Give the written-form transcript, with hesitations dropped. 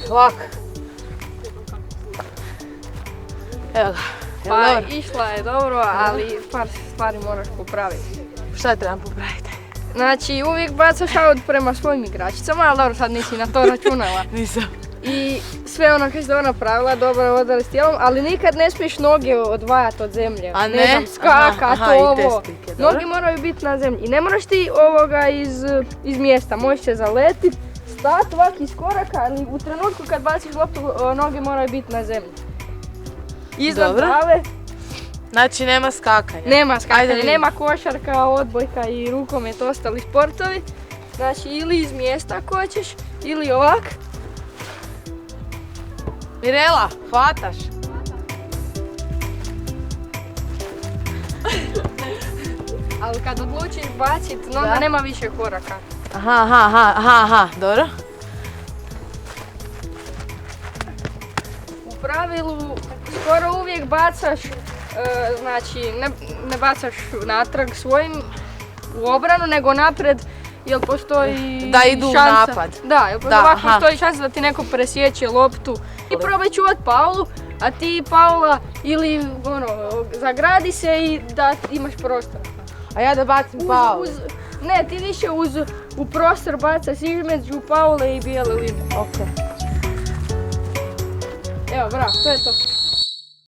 Lako. Evo ga. Pa išla je dobro, ali par stvari moraš popraviti. Šta trebam popraviti? Znači, uvijek bacaš aut prema svojim igračicama, ali dobro, sad nisi na to računala. Nisam. I sve ono kaj se ona pravila, dobro je odali s tijelom, ali nikad ne smiješ noge odvajati od zemlje. A ne? Znam, skakat, Aha, i te ovo. stike, dobro. Noge moraju biti na zemlji. I ne moraš ti ovoga iz mjesta, možeš se zaletit, stat ovak iz koraka, ali u trenutku kad baciš loptu, noge moraju biti na zemlji. Iznad Dobro. glave. Znači nema skakanja. Nema skakanja, Ajde, nema košarka, odbojka i rukomet, ostali sportovi. Znači ili iz mjesta ako hoćeš, ili ovak. Mirela, hvataš. Ali kad odlučiš bacit, onda nema više koraka. Aha, dobro. U pravilu skoro uvijek bacaš, znači ne bacaš natrag svojim u obranu, nego naprijed, jel postoji Da idu u šansa. napad. Da, jel Da, ovako aha. postoji šansa da ti neko presjeće loptu. I probaj čuvat Paulu, a ti Paula ili zagradi se i da imaš prostor. A ja da bacim Paulu. Ne, ti više u prostor bacaš između Paule i bijele linije. Ok. Evo, bravo, to je to.